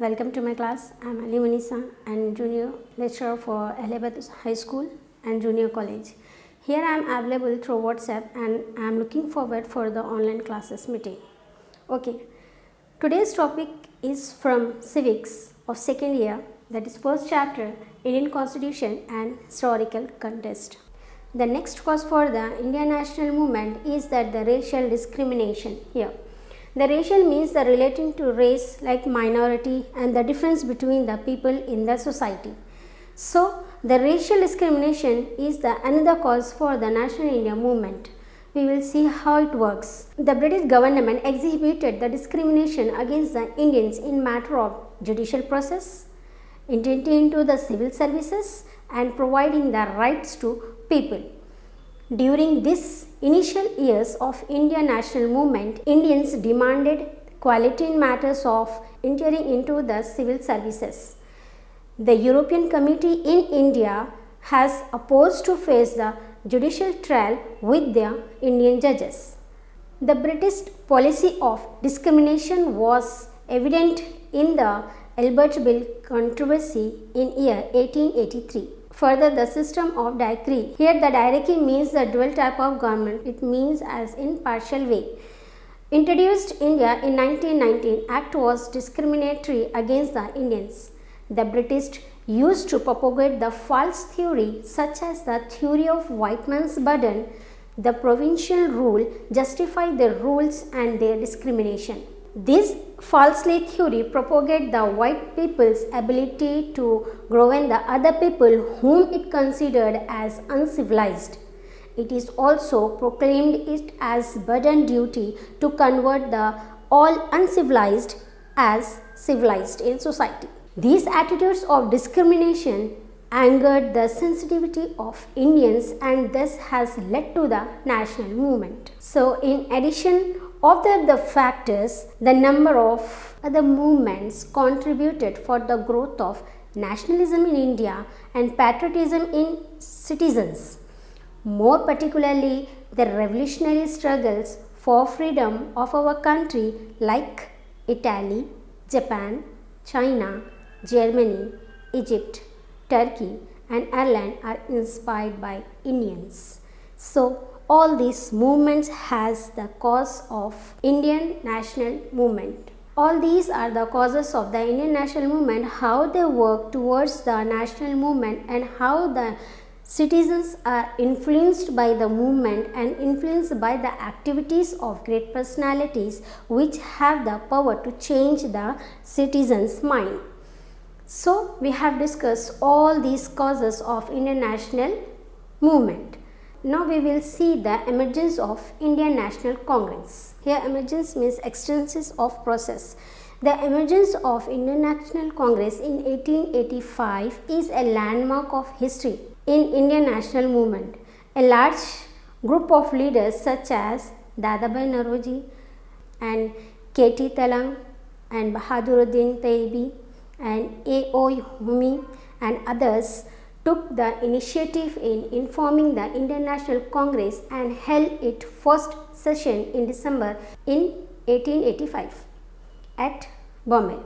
Welcome to my class. I am Ali Manisa and Junior lecturer for Ahle Bait High School and Junior College. Here I am available through WhatsApp and I am looking forward for the online classes meeting. Okay. Today's topic is from Civics of second year, that is first chapter, Indian Constitution and Historical Context. The next cause for the Indian national movement is that the racial discrimination here. The racial means the relating to race like minority and the difference between the people in the society. So, the racial discrimination is the another cause for the National India movement. We will see how it works. The British government exhibited the discrimination against the Indians in matter of judicial process, entry into the civil services and providing the rights to people. During this initial years of Indian national movement, Indians demanded equality in matters of entering into the civil services. The European Committee in India has opposed to face the judicial trial with their Indian judges. The British policy of discrimination was evident in the Albert Bill controversy in year 1883. Further, the system of diarchy. Here the diarchy means the dual type of government. It means as in partial way. Introduced India in 1919, Act was discriminatory against the Indians. The British used to propagate the false theory such as the theory of white man's burden. The provincial rule justified their rules and their discrimination. This falsely theory propagated the white people's ability to govern the other people whom it considered as uncivilized. It is also proclaimed it as burden duty to convert the all uncivilized as civilized in society. These attitudes of discrimination angered the sensitivity of Indians and thus has led to the national movement. So, in addition of the factors, the number of other movements contributed for the growth of nationalism in India and patriotism in citizens. More particularly, the revolutionary struggles for freedom of our country like Italy, Japan, China, Germany, Egypt, Turkey and Ireland are inspired by Indians. So, all these movements has the cause of Indian national movement. All these are the causes of the Indian national movement, how they work towards the national movement and how the citizens are influenced by the movement and influenced by the activities of great personalities which have the power to change the citizens' mind. So, we have discussed all these causes of Indian national movement. Now, we will see the emergence of Indian National Congress. Here, emergence means extensions of process. The emergence of Indian National Congress in 1885 is a landmark of history in Indian national movement. A large group of leaders such as Dadabhai Naoroji and K.T. Telang and Bahaduruddin Taibi and A.O. Humi and others took the initiative in informing the Indian National Congress and held its first session in December in 1885 at Bombay.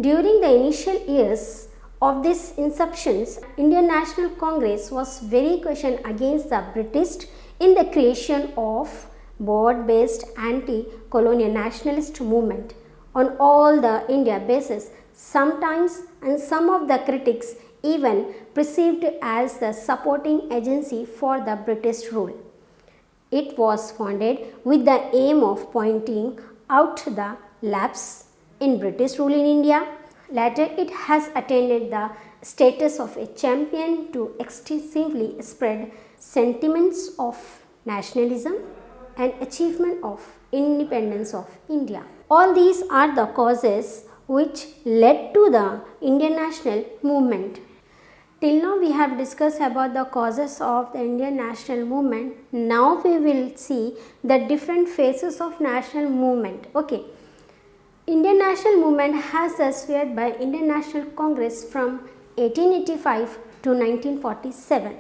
During the initial years of this inception, Indian National Congress was very caution against the British in the creation of board-based anti-colonial nationalist movement on all the India basis. Sometimes and some of the critics even perceived as the supporting agency for the British rule. It was founded with the aim of pointing out the lapse in British rule in India. Later, it has attained the status of a champion to extensively spread sentiments of nationalism and achievement of independence of India. All these are the causes which led to the Indian national movement. Till now we have discussed about the causes of the Indian national movement. Now we will see the different phases of national movement. Okay. Indian national movement has sphered by Indian National Congress from 1885 to 1947.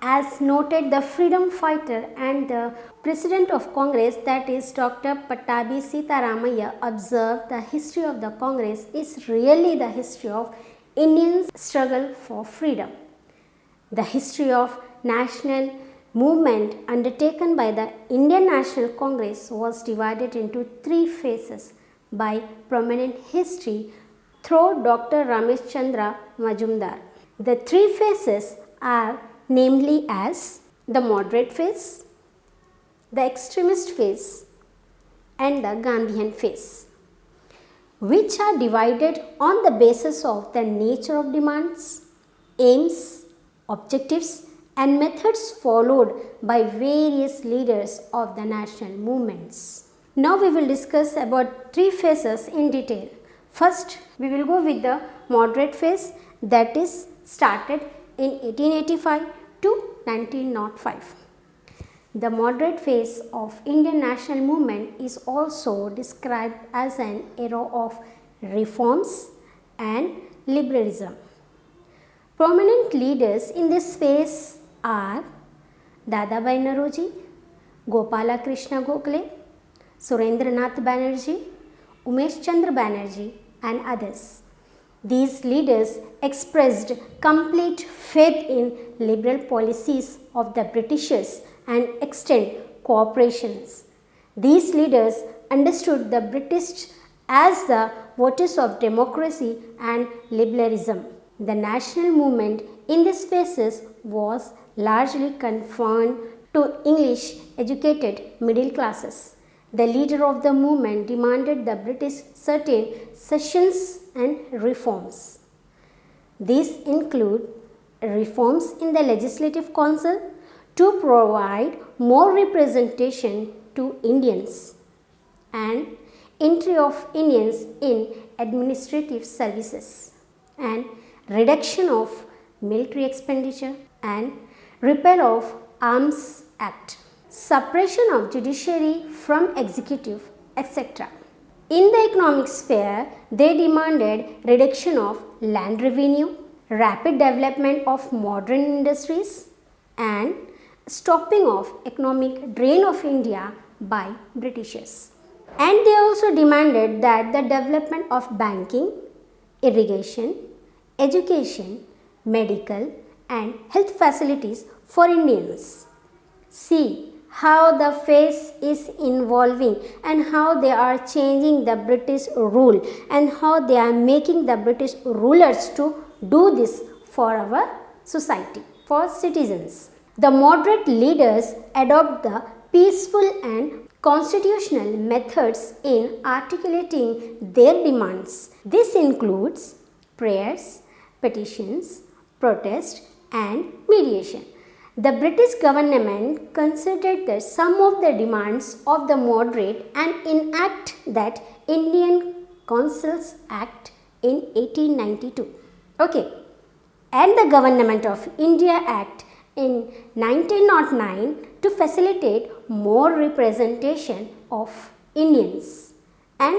As noted, the freedom fighter and the President of Congress, that is Dr. Pattabi Sitaramaiah, observed the history of the Congress is really the history of Indian struggle for freedom. The history of national movement undertaken by the Indian National Congress was divided into 3 phases by prominent history through Dr. Ramesh Chandra Majumdar. The 3 phases are namely as the moderate phase, the extremist phase and the Gandhian phase, which are divided on the basis of the nature of demands, aims, objectives and methods followed by various leaders of the national movements. Now we will discuss about 3 phases in detail. First, we will go with the moderate phase, that is started in 1885 to 1905. The moderate phase of Indian national movement is also described as an era of reforms and liberalism. Prominent leaders in this phase are Dadabhai Naoroji, Gopala Krishna Gokhale, Surendranath Banerjee, Umesh Chandra Banerjee and others. These leaders expressed complete faith in liberal policies of the Britishers and extended cooperations. These leaders understood the British as the voices of democracy and liberalism. The national movement in these phases was largely confined to English educated middle classes. The leader of the movement demanded the British certain cessions and reforms. These include reforms in the Legislative Council to provide more representation to Indians and entry of Indians in administrative services and reduction of military expenditure and repeal of Arms Act, suppression of judiciary from executive, etc. In the economic sphere, they demanded reduction of land revenue, rapid development of modern industries and stopping of economic drain of India by Britishers. And they also demanded that the development of banking, irrigation, education, medical and health facilities for Indians. See how the phase is evolving and how they are changing the British rule and how they are making the British rulers to do this for our society, for citizens. The moderate leaders adopt the peaceful and constitutional methods in articulating their demands. This includes prayers, petitions, protest and mediation. The British government considered that some of the demands of the moderate and enact that Indian Councils Act in 1892. Okay. And the Government of India Act in 1909 to facilitate more representation of Indians and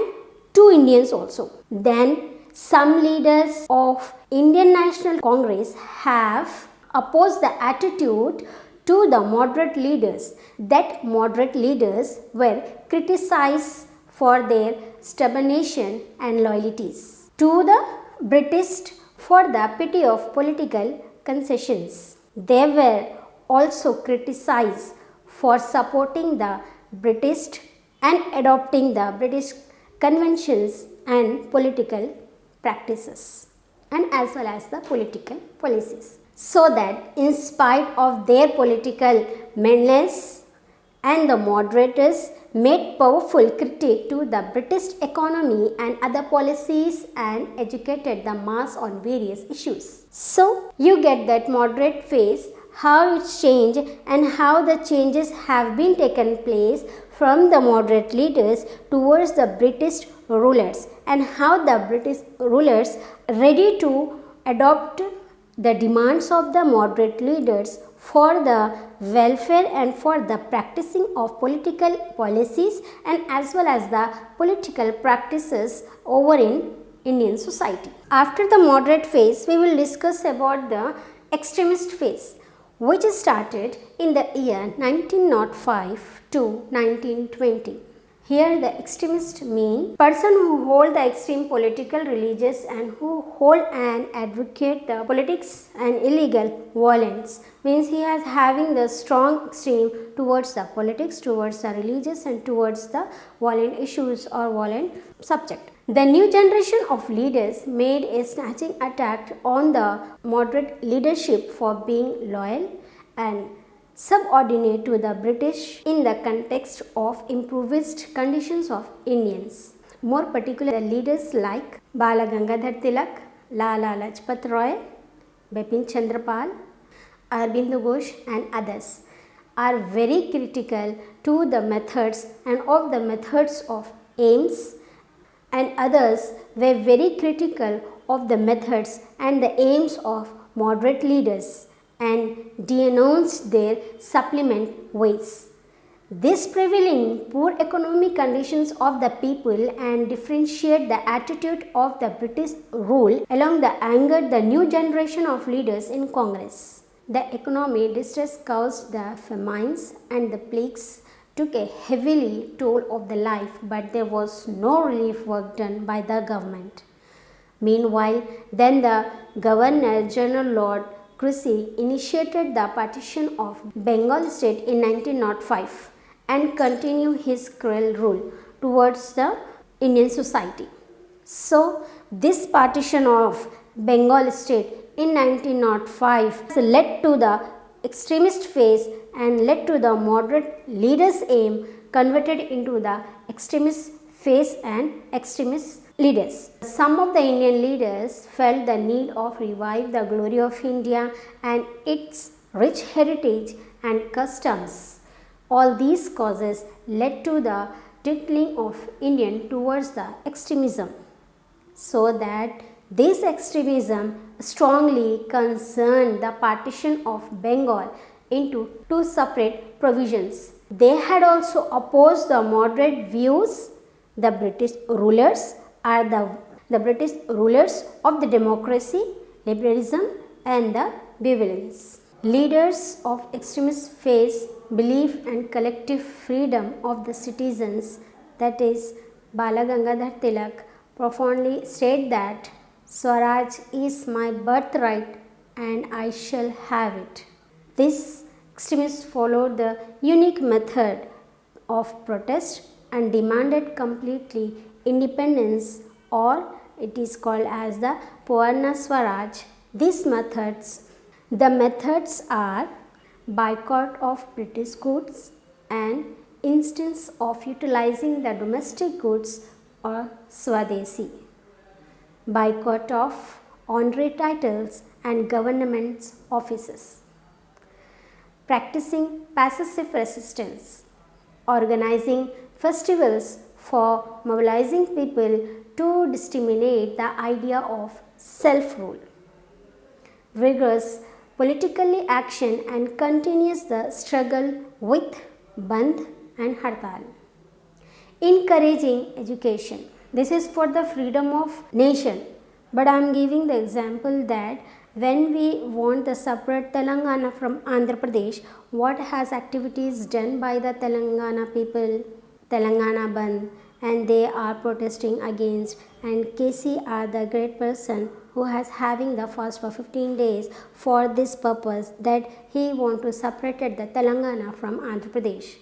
to Indians also. Then some leaders of Indian National Congress have opposed the attitude to the moderate leaders. That moderate leaders were criticized for their stubbornness and loyalties to the British for the pity of political concessions. They were also criticized for supporting the British and adopting the British conventions and political practices and as well as the political policies. So that in spite of their political menace and the moderators made powerful critique to the British economy and other policies and educated the mass on various issues. So you get that moderate phase, how it changed and how the changes have been taken place from the moderate leaders towards the British rulers and how the British rulers ready to adopt the demands of the moderate leaders for the welfare and for the practicing of political policies and as well as the political practices over in Indian society. After the moderate phase, we will discuss about the extremist phase. which started in the year 1905 to 1920. Here the extremist mean person who hold the extreme political, religious and who hold and advocate the politics and illegal violence, means he is having the strong extreme towards the politics, towards the religious and towards the violent issues or violent subject. The new generation of leaders made a snatching attack on the moderate leadership for being loyal and subordinate to the British in the context of impoverished conditions of Indians. More particularly, the leaders like Bala Gangadhar Tilak, Lala Lajpat Roy, Bipin Chandrapal, Arvind Ghosh and others are very critical to the methods and of the methods of aims, and others were very critical of the methods and the aims of moderate leaders and denounced their supplement ways. This prevailing poor economic conditions of the people and differentiate the attitude of the British rule along the angered the new generation of leaders in Congress. The economic distress caused the famines and the plagues took a heavily toll of the life, but there was no relief work done by the government. Meanwhile, then the Governor General Lord Creasy initiated the partition of Bengal state in 1905 and continued his cruel rule towards the Indian society. So, this partition of Bengal state in 1905 led to the extremist phase and led to the moderate leaders' aim converted into the extremist phase and extremist leaders. Some of the Indian leaders felt the need of revive the glory of India and its rich heritage and customs. All these causes led to the tilting of Indian towards the extremism, so that this extremism strongly concerned the partition of Bengal into two separate provisions. They had also opposed the moderate views. The British rulers are the British rulers of the democracy, liberalism and the benevolence. Leaders of extremist phase belief and collective freedom of the citizens, that is Bala Gangadhar Tilak, profoundly state that Swaraj is my birthright and I shall have it. This extremists followed the unique method of protest and demanded completely independence, or it is called as the Purna Swaraj. These methods are boycott of British goods and instance of utilizing the domestic goods or Swadesi, boycott of honorary titles and government offices, practicing passive resistance, organizing festivals for mobilizing people to disseminate the idea of self-rule, vigorous political action and continues the struggle with Bandh and Hartal. Encouraging education. This is for the freedom of nation, but I am giving the example that when we want the separate Telangana from Andhra Pradesh, what has activities done by the Telangana people? Telangana Bandh, and they are protesting against, and KC are the great person who has having the fast for 15 days for this purpose, that he want to separate the Telangana from Andhra Pradesh.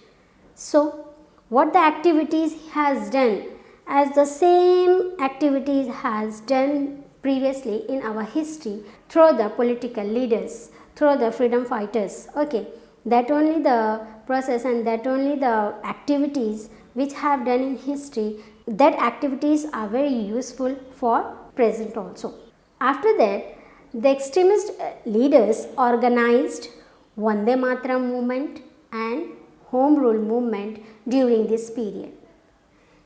So what the activities he has done, as the same activities has done previously in our history through the political leaders, through the freedom fighters. Okay, that only the process and that only the activities which have done in history, that activities are very useful for present also. After that, the extremist leaders organized Vande Mataram movement and Home Rule movement during this period.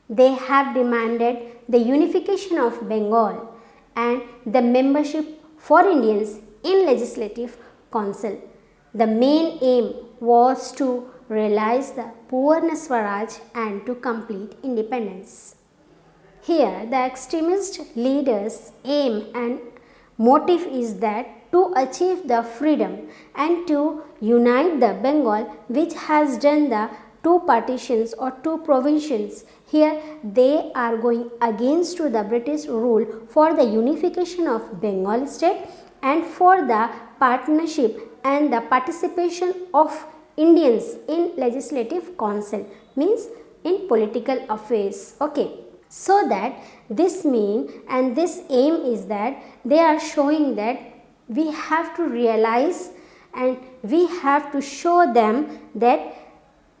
They have demanded the unification of Bengal and the membership for Indians in Legislative Council. The main aim was to realize the Purna Swaraj and to complete independence. Here, the extremist leaders' aim and motive is that to achieve the freedom and to unite the Bengal, which has done the two partitions or two provisions. Here they are going against to the British rule for the unification of Bengal state and for the partnership and the participation of Indians in legislative council, means in political affairs. Okay. So that this mean and this aim is that they are showing that we have to realize and we have to show them that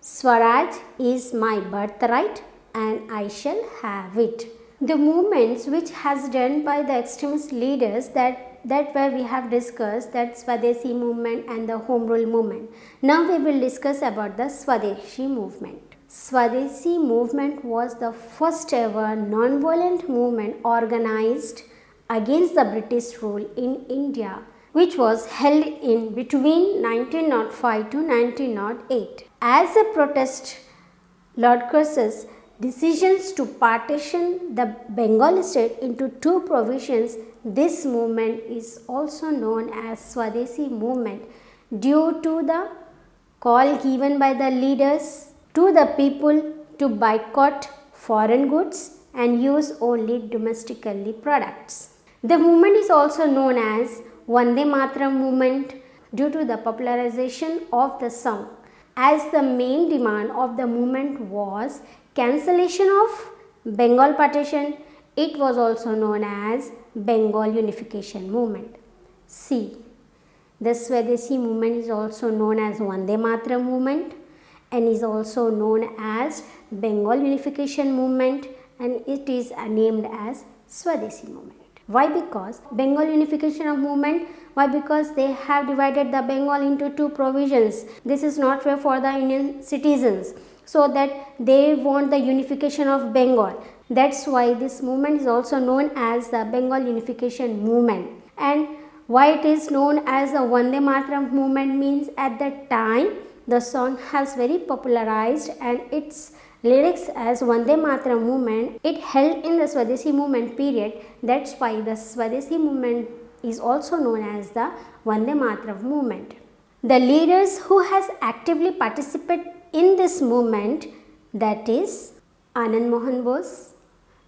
Swaraj is my birthright and I shall have it. The movements which has done by the extremist leaders that where we have discussed, that Swadesi movement and the Home Rule movement. Now we will discuss about the Swadesi movement. Swadesi movement was the first ever non-violent movement organized against the British rule in India, which was held in between 1905 to 1908. As a protest, Lord Curzon's decisions to partition the Bengal state into two provisions, this movement is also known as Swadesi movement due to the call given by the leaders to the people to boycott foreign goods and use only domestically products. The movement is also known as Vande Mataram movement due to the popularization of the song, as the main demand of the movement was cancellation of Bengal partition. It was also known as Bengal Unification movement. C. The Swadesi movement is also known as Vande Mataram movement and is also known as Bengal Unification movement, and it is named as Swadesi movement. Why? Because Bengal Unification of movement, why? Because they have divided the Bengal into two provisions. This is not fair for the Indian citizens, so that they want the unification of Bengal. That's why this movement is also known as the Bengal Unification movement. And why it is known as the Vande Mataram movement means at that time the song has very popularized and its lyrics as Vande Mataram movement, it held in the Swadesi movement period. That's why the Swadesi movement is also known as the Vande Mataram movement. The leaders who has actively participated in this movement, that is Anand Mohan Bose,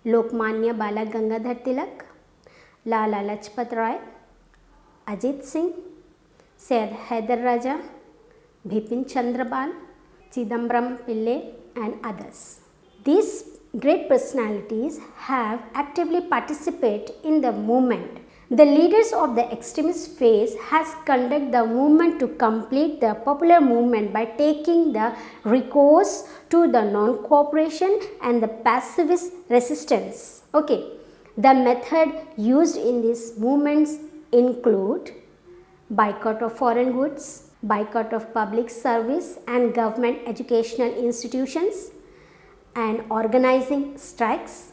Lokmanya Bala Gangadhar Tilak, Lala Lajpat Rai, Ajit Singh, Syed Haider Raja, Bipin Chandra Pal, Chidambaram Pillai and others. These great personalities have actively participated in the movement. The leaders of the extremist phase has conducted the movement to complete the popular movement by taking the recourse to the non-cooperation and the pacifist resistance. Okay, the method used in these movements include boycott of foreign goods, boycott of public service and government educational institutions, and organizing strikes,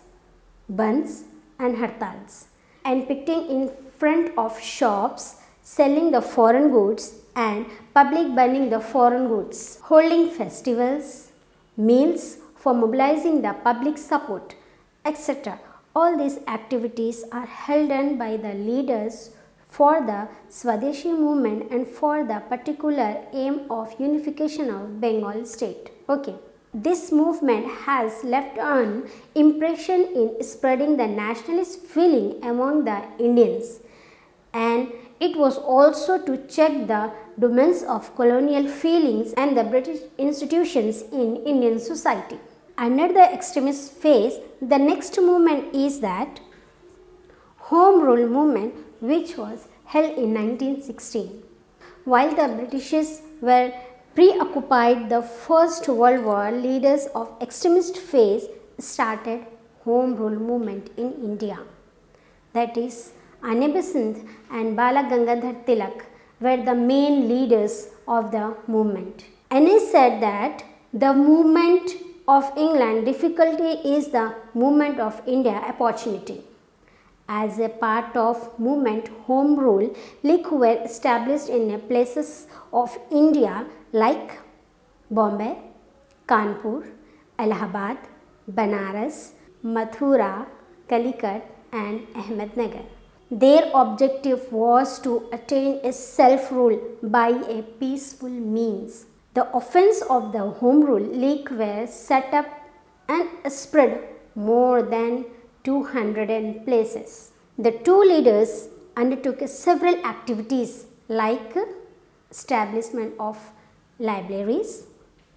bands and hartals, and picketing in front of shops selling the foreign goods and public burning the foreign goods, holding festivals, meals for mobilizing the public support, etc. All these activities are held on by the leaders for the Swadeshi movement and for the particular aim of unification of Bengal state. Okay. This movement has left an impression in spreading the nationalist feeling among the Indians, and it was also to check the domains of colonial feelings and the British institutions in Indian society. Under the extremist phase, the next movement is that Home Rule movement, which was held in 1916. While the British were preoccupied the First World War, leaders of extremist phase started Home Rule movement in India. That is, Ane Besant and Bala Gangadhar Tilak were the main leaders of the movement. Ane said that the movement of England difficulty is the movement of India opportunity. As a part of movement Home Rule, leagues were established in places of India like Bombay, Kanpur, Allahabad, Banaras, Mathura, Calicut and Ahmednagar. Their objective was to attain a self-rule by a peaceful means. The offense of the Home Rule League were set up and spread more than 200 places. The two leaders undertook several activities like establishment of libraries,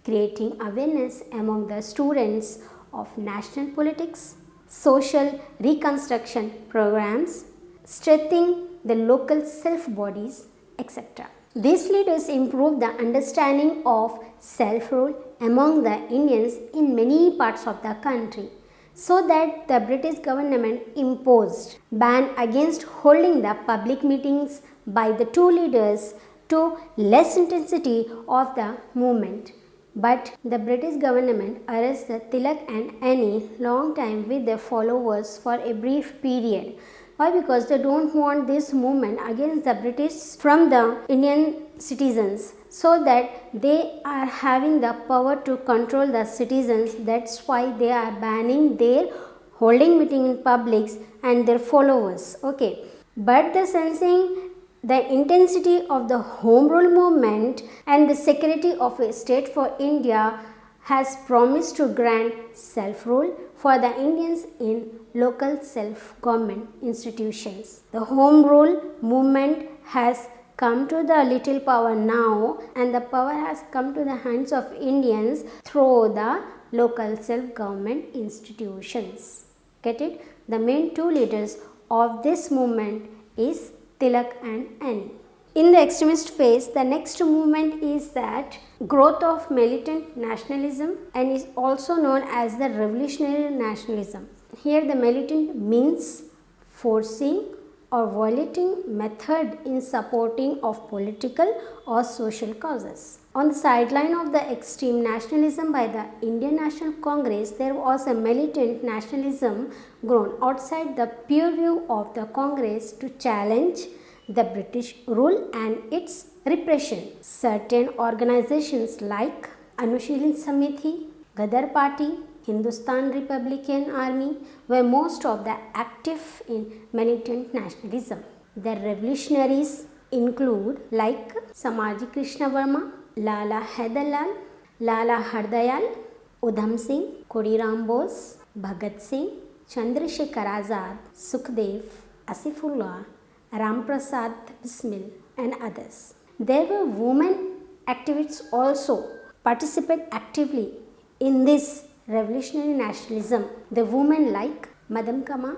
creating awareness among the students of national politics, social reconstruction programs, strengthening the local self-bodies, etc. These leaders improved the understanding of self-rule among the Indians in many parts of the country, so that the British government imposed ban against holding the public meetings by the two leaders to less intensity of the movement. But the British government arrested Tilak and Annie long time with their followers for a brief period. Why? Because they don't want this movement against the British from the Indian citizens, so that they are having the power to control the citizens. That's why they are banning their holding meeting in publics and their followers. Okay, but the sensing the intensity of the Home Rule movement and the security of a state for India has promised to grant self-rule for the Indians in local self-government institutions. The Home Rule movement has come to the little power now, and the power has come to the hands of Indians through the local self-government institutions. Get it? The main two leaders of this movement is Tilak and Annie. In the extremist phase, the next movement is that growth of militant nationalism and is also known as the Revolutionary Nationalism. Here the militant means forcing or violating method in supporting of political or social causes. On the sideline of the extreme nationalism by the Indian National Congress, there was a militant nationalism grown outside the purview of the Congress to challenge the British rule and its repression. Certain organizations like Anushilin Samiti, Gadar Party, Hindustan Republican Army were most of the active in militant nationalism. The revolutionaries include like Samaji Krishna Verma, Lala Haidarlal, Lala Hardayal, Udham Singh, Khodiram Bose, Bhagat Singh, Chandrasekhar Azad, Sukhdev, Asifullah, Ramprasad Bismil and others. There were women activists also participate actively in this revolutionary nationalism. The women like Madam Kama,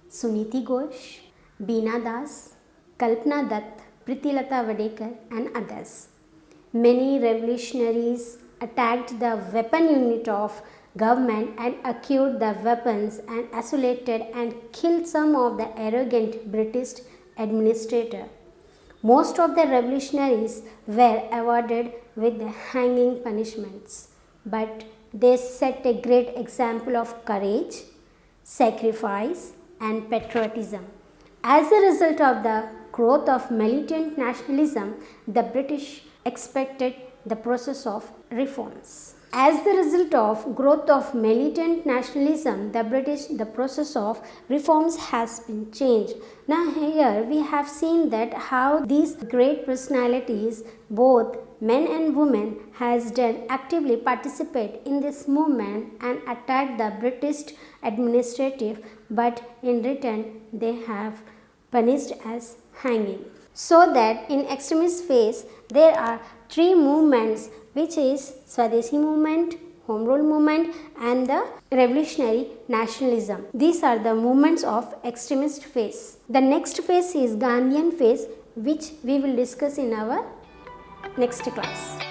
Suniti Ghosh, Beena Das, Kalpana Dutt, Pritilata Vadekar and others. Many revolutionaries attacked the weapon unit of government and acquired the weapons and isolated and killed some of the arrogant British administrator. Most of the revolutionaries were awarded with the hanging punishments, but they set a great example of courage, sacrifice and patriotism. As a result of the growth of militant nationalism, the British expected the process of reforms. As the result of growth of militant nationalism, the process of reforms has been changed. Now here we have seen that how these great personalities, both men and women, has done actively participate in this movement and attack the British administrative, but in return they have punished as hanging. So that in extremist phase there are three movements, which is Swadesi Movement, Home Rule Movement and the Revolutionary Nationalism. These are the movements of extremist phase. The next phase is Gandhian phase, which we will discuss in our next class.